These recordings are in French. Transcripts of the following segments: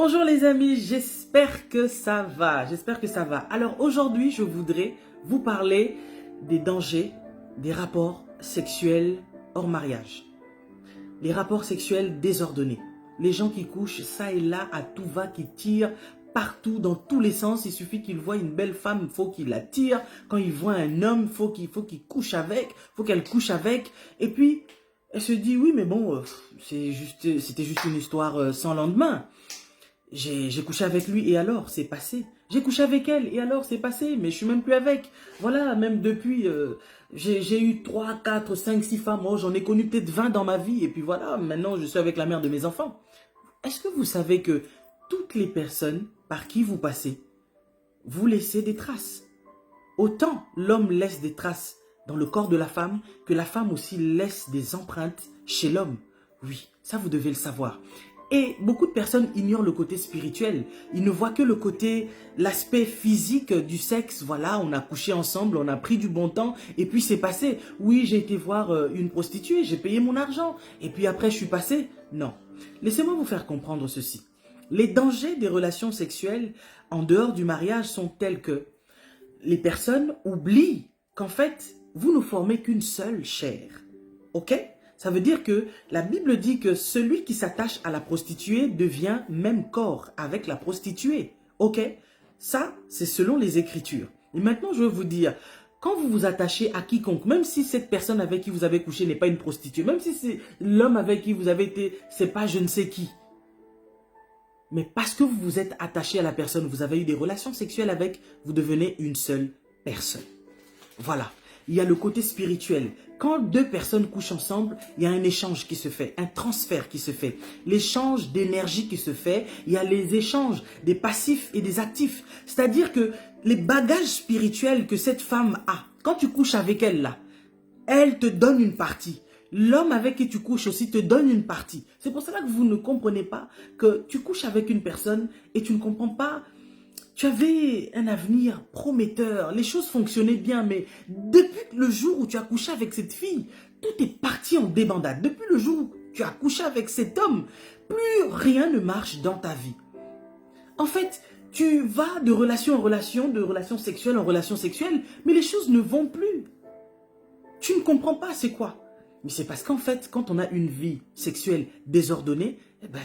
Bonjour les amis, j'espère que ça va, Alors aujourd'hui, je voudrais vous parler des dangers des rapports sexuels hors mariage. Les rapports sexuels désordonnés. Les gens qui couchent ça et là à tout va, qui tirent partout, dans tous les sens. Il suffit qu'ils voient une belle femme, il faut qu'ils la tirent. Quand ils voient un homme, il faut qu'il couche avec, faut qu'elle couche avec. Et puis, elle se dit, oui mais bon, c'était juste une histoire sans lendemain. J'ai couché avec lui et alors c'est passé. J'ai couché avec elle et alors c'est passé, mais je suis même plus avec. Voilà, même depuis, j'ai eu 3, 4, 5, 6 femmes. Oh, j'en ai connu peut-être 20 dans ma vie et puis voilà, maintenant je suis avec la mère de mes enfants. Est-ce que vous savez que toutes les personnes par qui vous passez, vous laissez des traces? Autant l'homme laisse des traces dans le corps de la femme, que la femme aussi laisse des empreintes chez l'homme. Oui, ça vous devez le savoir. Et beaucoup de personnes ignorent le côté spirituel. Ils ne voient que le côté, l'aspect physique du sexe. Voilà, on a couché ensemble, on a pris du bon temps et puis c'est passé. Oui, j'ai été voir une prostituée, j'ai payé mon argent et puis après je suis passé. Non. Laissez-moi vous faire comprendre ceci. Les dangers des relations sexuelles en dehors du mariage sont tels que les personnes oublient qu'en fait, vous ne formez qu'une seule chair. Ok ? Ça veut dire que la Bible dit que celui qui s'attache à la prostituée devient même corps avec la prostituée. Ok? Ça, c'est selon les Écritures. Et maintenant, je veux vous dire, quand vous vous attachez à quiconque, même si cette personne avec qui vous avez couché n'est pas une prostituée, même si c'est l'homme avec qui vous avez été, c'est pas je ne sais qui. Mais parce que vous vous êtes attaché à la personne, vous avez eu des relations sexuelles avec, vous devenez une seule personne. Voilà. Il y a le côté spirituel. Quand deux personnes couchent ensemble, il y a un échange qui se fait, un transfert qui se fait. L'échange d'énergie qui se fait, il y a les échanges des passifs et des actifs. C'est-à-dire que les bagages spirituels que cette femme a, quand tu couches avec elle là, elle te donne une partie. L'homme avec qui tu couches aussi te donne une partie. C'est pour cela que vous ne comprenez pas que tu couches avec une personne et tu ne comprends pas. Tu avais un avenir prometteur, les choses fonctionnaient bien, mais depuis le jour où tu as couché avec cette fille, tout est parti en débandade. Depuis le jour où tu as couché avec cet homme, plus rien ne marche dans ta vie. En fait, tu vas de relation en relation, de relation sexuelle en relation sexuelle, mais les choses ne vont plus. Tu ne comprends pas c'est quoi. Mais c'est parce qu'en fait, quand on a une vie sexuelle désordonnée, eh ben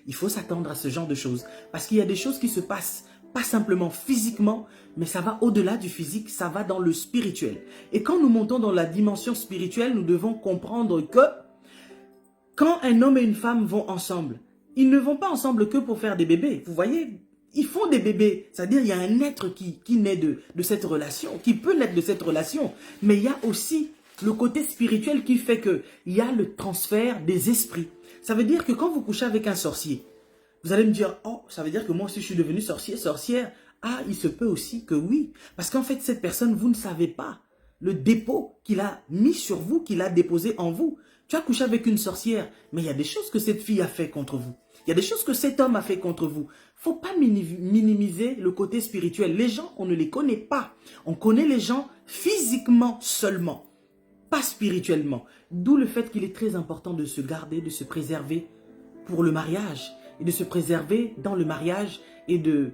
il faut s'attendre à ce genre de choses. Parce qu'il y a des choses qui se passent pas simplement physiquement, mais ça va au-delà du physique, ça va dans le spirituel. Et quand nous montons dans la dimension spirituelle, nous devons comprendre que quand un homme et une femme vont ensemble, ils ne vont pas ensemble que pour faire des bébés. Vous voyez, ils font des bébés. C'est-à-dire il y a un être qui naît de cette relation, qui peut naître de cette relation. Mais il y a aussi le côté spirituel qui fait qu'il y a le transfert des esprits. Ça veut dire que quand vous couchez avec un sorcier, vous allez me dire, oh, ça veut dire que moi aussi je suis devenu sorcier, sorcière. Ah, il se peut aussi que oui. Parce qu'en fait, cette personne, vous ne savez pas le dépôt qu'il a mis sur vous, qu'il a déposé en vous. Tu as couché avec une sorcière, mais il y a des choses que cette fille a fait contre vous. Il y a des choses que cet homme a fait contre vous. Faut pas minimiser le côté spirituel. Les gens, on ne les connaît pas. On connaît les gens physiquement seulement, pas spirituellement. D'où le fait qu'il est très important de se garder, de se préserver pour le mariage. Et de se préserver dans le mariage et de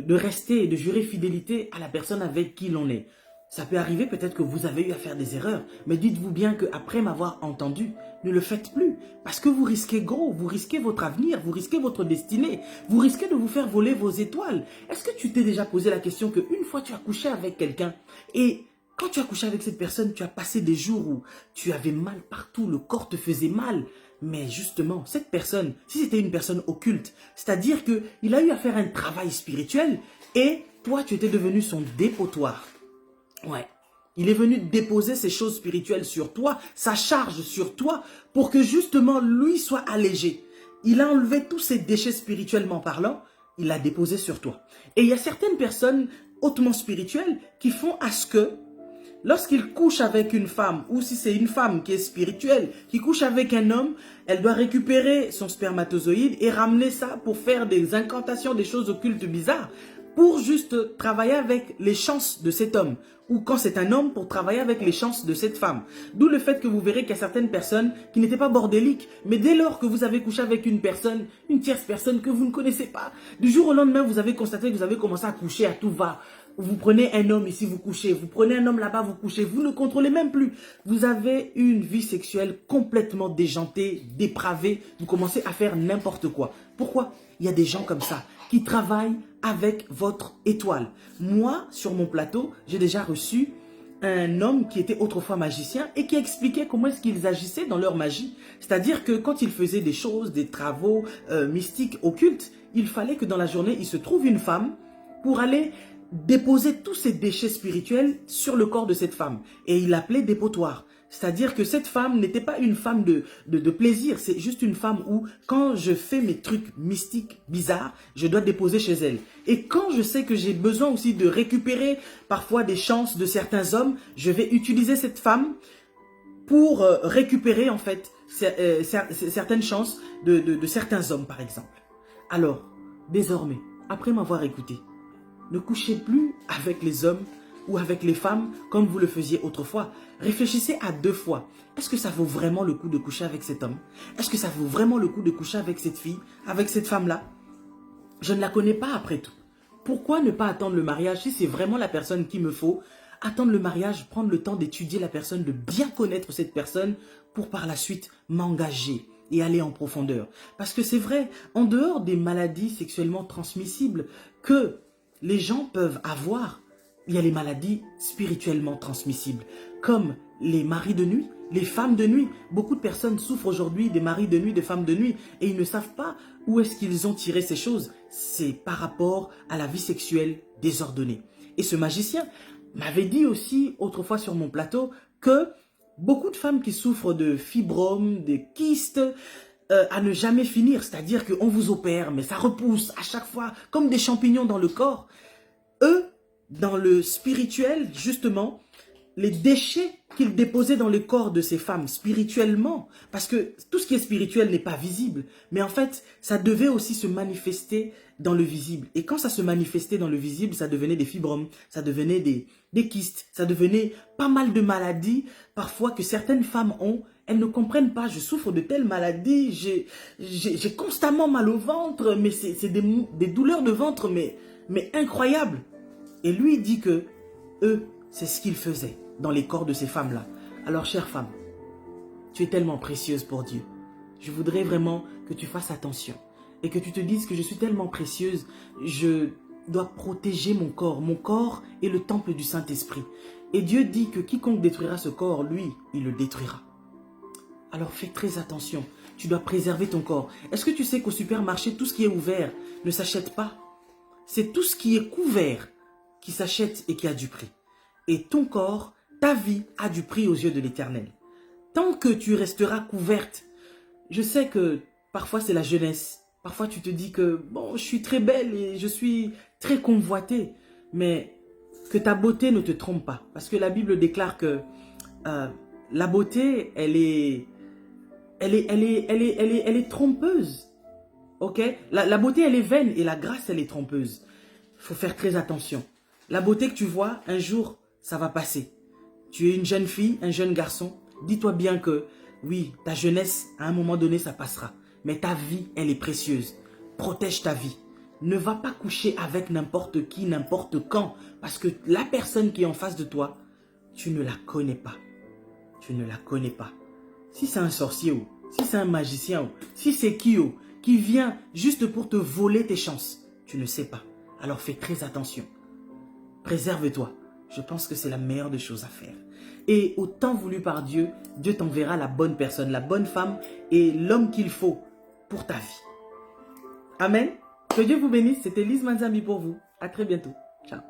rester et de jurer fidélité à la personne avec qui l'on est. Ça peut arriver peut-être que vous avez eu à faire des erreurs, mais dites-vous bien qu'après m'avoir entendu, ne le faites plus. Parce que vous risquez gros, vous risquez votre avenir, vous risquez votre destinée, vous risquez de vous faire voler vos étoiles. Est-ce que tu t'es déjà posé la question qu'une fois tu as couché avec quelqu'un et quand tu as couché avec cette personne, tu as passé des jours où tu avais mal partout, le corps te faisait mal. Mais justement, cette personne, si c'était une personne occulte, c'est-à-dire qu'il a eu à faire un travail spirituel et toi, tu étais devenu son dépotoir. Ouais. Il est venu déposer ses choses spirituelles sur toi, sa charge sur toi, pour que justement lui soit allégé. Il a enlevé tous ses déchets spirituellement parlant, il l'a déposé sur toi. Et il y a certaines personnes hautement spirituelles qui font à ce que lorsqu'il couche avec une femme, ou si c'est une femme qui est spirituelle, qui couche avec un homme, elle doit récupérer son spermatozoïde et ramener ça pour faire des incantations, des choses occultes bizarres. pour juste travailler avec les chances de cet homme. Ou quand c'est un homme, pour travailler avec les chances de cette femme. D'où le fait que vous verrez qu'il y a certaines personnes qui n'étaient pas bordéliques. Mais dès lors que vous avez couché avec une personne, une tierce personne que vous ne connaissez pas, du jour au lendemain, vous avez constaté que vous avez commencé à coucher à tout va. Vous prenez un homme ici, vous couchez. Vous prenez un homme là-bas, vous couchez. Vous ne contrôlez même plus. Vous avez une vie sexuelle complètement déjantée, dépravée. Vous commencez à faire n'importe quoi. Pourquoi? Il y a des gens comme ça qui travaillent avec votre étoile. Moi, sur mon plateau, j'ai déjà reçu un homme qui était autrefois magicien et qui expliquait comment est-ce qu'ils agissaient dans leur magie. C'est-à-dire que quand ils faisaient des choses, des travaux mystiques, occultes, il fallait que dans la journée, il se trouve une femme pour aller déposer tous ces déchets spirituels sur le corps de cette femme. Et il l'appelait dépotoir. C'est-à-dire que cette femme n'était pas une femme de plaisir, c'est juste une femme où, quand je fais mes trucs mystiques, bizarres, je dois déposer chez elle. Et quand je sais que j'ai besoin aussi de récupérer parfois des chances de certains hommes, je vais utiliser cette femme pour récupérer en fait certaines chances de certains hommes par exemple. Alors, désormais, après m'avoir écouté, ne couchez plus avec les hommes ou avec les femmes comme vous le faisiez autrefois. Réfléchissez à 2 fois. Est-ce que ça vaut vraiment le coup de coucher avec cet homme? Est-ce que ça vaut vraiment le coup de coucher avec cette fille, avec cette femme-là? Je ne la connais pas après tout. Pourquoi ne pas attendre le mariage si c'est vraiment la personne qu'il me faut? Attendre le mariage, prendre le temps d'étudier la personne, de bien connaître cette personne pour par la suite m'engager et aller en profondeur. Parce que c'est vrai, en dehors des maladies sexuellement transmissibles que les gens peuvent avoir, il y a les maladies spirituellement transmissibles, comme les maris de nuit, les femmes de nuit. Beaucoup de personnes souffrent aujourd'hui des maris de nuit, des femmes de nuit, et ils ne savent pas où est-ce qu'ils ont tiré ces choses. C'est par rapport à la vie sexuelle désordonnée. Et ce magicien m'avait dit aussi, autrefois sur mon plateau, que beaucoup de femmes qui souffrent de fibromes, de kystes, à ne jamais finir, c'est-à-dire qu'on vous opère, mais ça repousse à chaque fois, comme des champignons dans le corps. Eux, dans le spirituel, justement, les déchets qu'ils déposaient dans le corps de ces femmes spirituellement, parce que tout ce qui est spirituel n'est pas visible, mais en fait, ça devait aussi se manifester dans le visible. Et quand ça se manifestait dans le visible, ça devenait des fibromes, ça devenait des kystes, ça devenait pas mal de maladies, parfois que certaines femmes ont. Elles ne comprennent pas, je souffre de telle maladie, j'ai constamment mal au ventre, mais c'est des douleurs de ventre, mais incroyables. Et lui dit que eux, c'est ce qu'ils faisaient dans les corps de ces femmes-là. Alors, chère femme, tu es tellement précieuse pour Dieu. Je voudrais vraiment que tu fasses attention et que tu te dises que je suis tellement précieuse, je dois protéger mon corps. Mon corps est le temple du Saint-Esprit. Et Dieu dit que quiconque détruira ce corps, lui, il le détruira. Alors fais très attention, tu dois préserver ton corps. Est-ce que tu sais qu'au supermarché, tout ce qui est ouvert ne s'achète pas? C'est tout ce qui est couvert qui s'achète et qui a du prix. Et ton corps, ta vie a du prix aux yeux de l'Éternel. Tant que tu resteras couverte, je sais que parfois c'est la jeunesse. Parfois tu te dis que bon, je suis très belle et je suis très convoitée. Mais que ta beauté ne te trompe pas. Parce que la Bible déclare que la beauté, elle est trompeuse. Ok? La beauté, elle est vaine et la grâce, elle est trompeuse. Il faut faire très attention. La beauté que tu vois, un jour, ça va passer. Tu es une jeune fille, un jeune garçon. Dis-toi bien que, oui, ta jeunesse, à un moment donné, ça passera. Mais ta vie, elle est précieuse. Protège ta vie. Ne va pas coucher avec n'importe qui, n'importe quand. Parce que la personne qui est en face de toi, tu ne la connais pas. Tu ne la connais pas. Si c'est un sorcier ou si c'est un magicien ou si c'est qui vient juste pour te voler tes chances, tu ne sais pas. Alors fais très attention. Préserve-toi. Je pense que c'est la meilleure des choses à faire. Et au temps voulu par Dieu, Dieu t'enverra la bonne personne, la bonne femme et l'homme qu'il faut pour ta vie. Amen. Que Dieu vous bénisse. C'était Lise Manzambi pour vous. À très bientôt. Ciao.